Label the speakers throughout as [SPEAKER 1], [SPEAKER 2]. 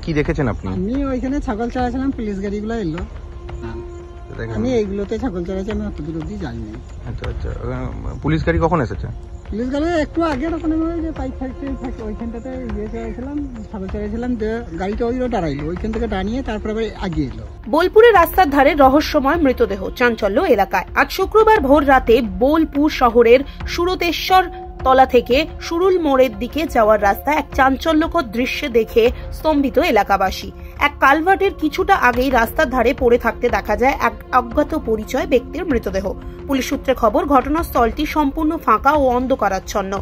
[SPEAKER 1] কি দেখেছেন আপনি?
[SPEAKER 2] আমি ওইখানে ছাগল চড়াচ্ছিলাম, পুলিশ গাড়িগুলো এলো, আমি এইগুলোতে ছাগল চড়াচ্ছি, আমি অত দূর অব্দি যাইনি।
[SPEAKER 1] আচ্ছা আচ্ছা, পুলিশ গাড়ি কখন এসেছে?
[SPEAKER 2] পুলিশ গাড়ি একটু আগে ওখানে যে পাইপ ফ্যাক্টরি থাকে ওইখানটাতে চড়াইছিলাম, ছাগল চড়াইছিলাম, যে গাড়িটা ওইগুলো দাঁড়াইলো, ওইখান থেকে দাঁড়িয়ে তারপরে আবার আগে এলো।
[SPEAKER 3] বোলপুরের রাস্তার ধারে রহস্যময় মৃতদেহ, চাঞ্চল্য এলাকায়। আজ শুক্রবার ভোর রাতে বোলপুর শহরের সুরতেশ্বর তলা থেকে সুরুল মোড়ের দিকে যাওয়ার রাস্তায় এক চাঞ্চল্যকর দৃশ্য দেখে স্তম্ভিত এলাকাবাসী। এক কালভার্টের কিছুটা আগেই রাস্তার ধারে পড়ে থাকতে দেখা যায় এক অজ্ঞাত পরিচয় ব্যক্তির মৃতদেহ। পুলিশ সূত্রে খবর, ঘটনাস্থলটি সম্পূর্ণ ফাঁকা ও অন্ধকারাচ্ছন্ন।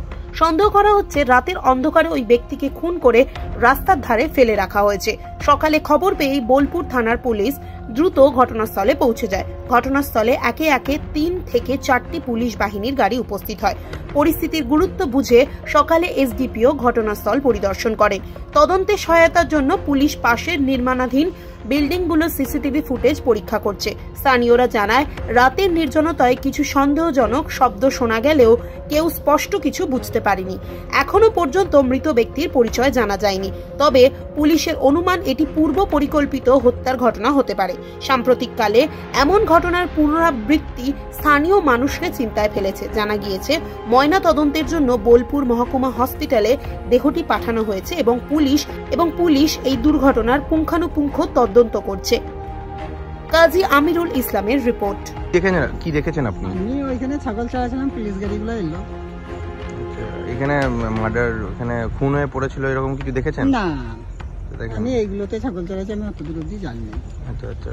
[SPEAKER 3] সন্দেহ করা হচ্ছে রাতের অন্ধকারে ওই ব্যক্তিকে খুন করে রাস্তার ধারে ফেলে রাখা হয়েছে। সকালে খবর পেয়েই বোলপুর থানার পুলিশ দ্রুত ঘটনাস্থলে পৌঁছে যায়। ঘটনাস্থলে একে একে 3 থেকে 4টি পুলিশ বাহিনীর গাড়ি উপস্থিত হয়। পরিস্থিতির গুরুত্ব বুঝে সকালে এসডিপিও ঘটনাস্থল পরিদর্শন করেন। তদন্তে সহায়তার জন্য পুলিশ পাশের নির্মাণাধীন বিল্ডিংগুলোর সিসিটিভি ফুটেজ পরীক্ষা করছে। স্থানীয়রা জানায়, রাতের নির্জনতায় কিছু সন্দেহজনক শব্দ শোনা গেলেও কেউ স্পষ্ট কিছু বুঝতে পারেনি। এখনো পর্যন্ত মৃত ব্যক্তির পরিচয় জানা যায়নি, তবে পুলিশের অনুমান এটি পূর্ব পরিকল্পিত হত্যার ঘটনা হতে পারে। সাম্প্রতিককালে এমন ঘটনার পুনরাবৃত্তি স্থানীয় মানুষকে চিন্তায় ফেলেছে। জানা গিয়েছে, ময়না তদন্তের জন্য বোলপুর মহকুমা হসপিটালে দেহটি পাঠানো হয়েছে এবং পুলিশ এই দুর্ঘটনার পুঙ্খানুপুঙ্খ তদন্ত করছে। কাজী আমিরুল ইসলামের রিপোর্ট।
[SPEAKER 1] কি দেখেছেন আপনি?
[SPEAKER 2] আমি ওইখানে ছাগল চড়াচ্ছিলাম, পুলিশ গাড়িগুলো এলো।
[SPEAKER 1] এখানে মার্ডার, এখানে খুন হয়ে পড়েছিল এরকম কিছু দেখেছেন?
[SPEAKER 2] না, আমি এইগুলোতে ছাগল চড়াচ্ছি, আমি অত দূর অব্দি যাইনি।
[SPEAKER 1] আচ্ছা আচ্ছা,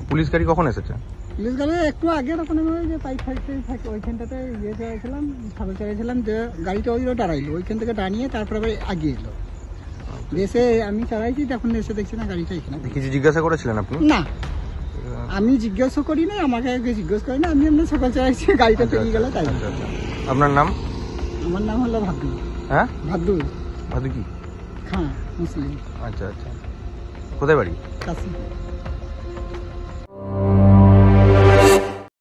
[SPEAKER 1] পুলিশ গাড়ি কখন এসেছে?
[SPEAKER 2] পুলিশ গাড়ি একটু আগে ওখানে যে পাইপ ফ্যাক্টরি থাকে ওইখানটাতে চড়াইছিলাম, ছাগল চড়াইছিলাম, যে গাড়িটা ওইগুলো দাঁড়াইলো, ওইখান থেকে দাঁড়িয়ে তারপরে আবার আগে এলো। এসে আমি চড়াইছি, তখন এসে দেখছি না গাড়িটা এখানে।
[SPEAKER 1] কিছু জিজ্ঞাসা করেছিলেন আপনি?
[SPEAKER 2] না, আমি জিজ্ঞাসা করি না, আমাকে জিজ্ঞাসা করি না, আমি এমনি ছাগল চড়াইছি, গাড়িটা পেরিয়ে গেল তাই।
[SPEAKER 1] আপনার নাম?
[SPEAKER 2] আমার নাম হলো ভাদু।
[SPEAKER 1] হ্যাঁ,
[SPEAKER 2] ভাদু।
[SPEAKER 1] ভাদু কি?
[SPEAKER 2] খাঁ, মুসলিম।
[SPEAKER 1] আচ্ছা আচ্ছা, কোথায় বাড়ি?
[SPEAKER 2] কাশি।